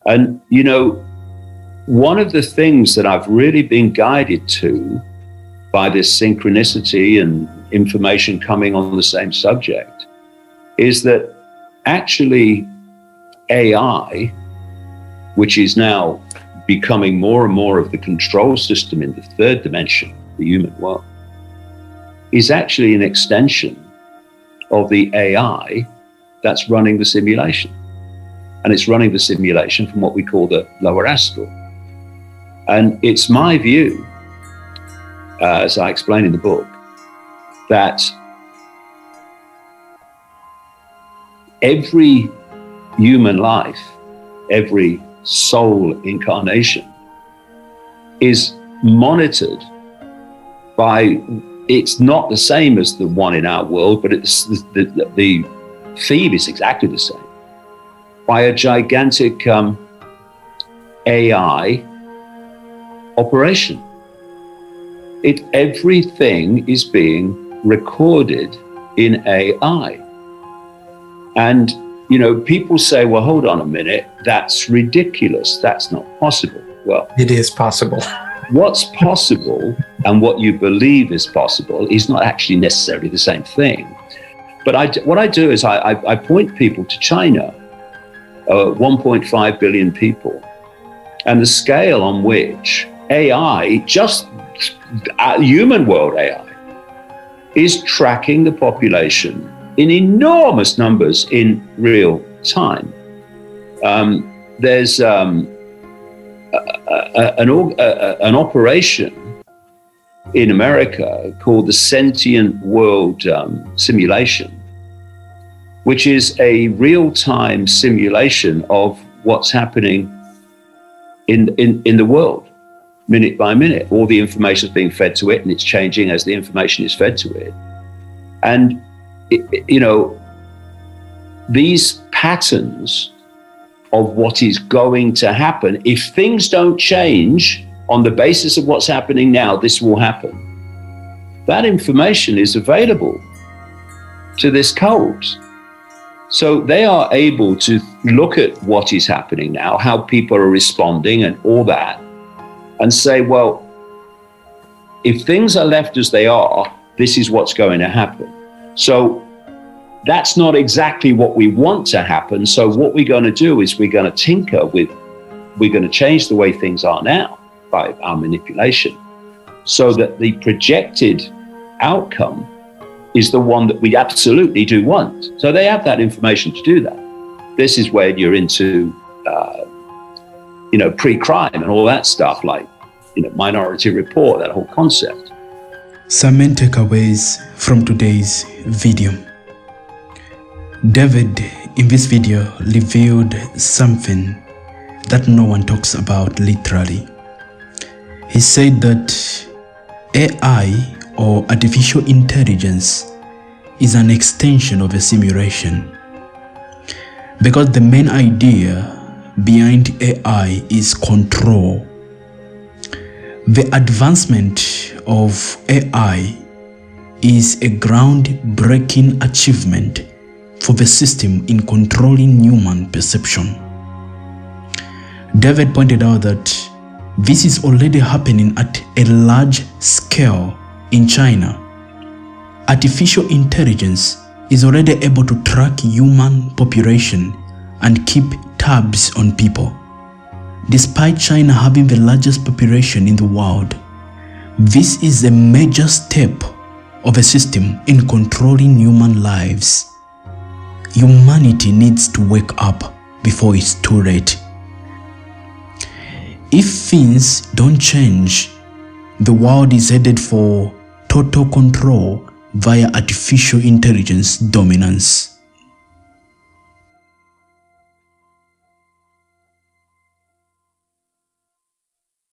And, one of the things that I've really been guided to by this synchronicity and information coming on the same subject is that actually AI, which is now becoming more and more of the control system in the third dimension, the human world, is actually an extension of the AI that's running the simulation. And it's running the simulation from what we call the lower astral. And it's my view, as I explain in the book, that every human life, every soul incarnation is monitored by, it's not the same as the one in our world, but it's the theme is exactly the same, by a gigantic AI operation. Everything is being recorded in AI. And, people say, well, hold on a minute, that's ridiculous. That's not possible. Well, it is possible. What's possible and what you believe is possible is not actually necessarily the same thing. But what I do is I point people to China, 1.5 billion people, and the scale on which AI, just human world AI, is tracking the population in enormous numbers in real time. There's an operation in America called the Sentient World Simulation, which is a real-time simulation of what's happening in the world, minute by minute. All the information is being fed to it, and it's changing as the information is fed to it. And these patterns of what is going to happen, if things don't change on the basis of what's happening now, this will happen. That information is available to this cult. So they are able to look at what is happening now, how people are responding and all that, and say, well, if things are left as they are, this is what's going to happen. So that's not exactly what we want to happen. So what we're going to do is we're going to tinker with, we're going to change the way things are now by our manipulation, so that the projected outcome is the one that we absolutely do want. So they have that information to do that. This is where you're into, pre-crime and all that stuff, like, Minority Report, that whole concept. Some main takeaways from today's video. David, in this video, revealed something that no one talks about literally. He said that AI, or artificial intelligence, is an extension of a simulation, because the main idea behind AI is control. The advancement of AI is a groundbreaking achievement for the system in controlling human perception. David pointed out that this is already happening at a large scale in China. Artificial intelligence is already able to track human population and keep tabs on people. Despite China having the largest population in the world, this is a major step of a system in controlling human lives. Humanity needs to wake up before it's too late. If things don't change, the world is headed for total control via artificial intelligence dominance.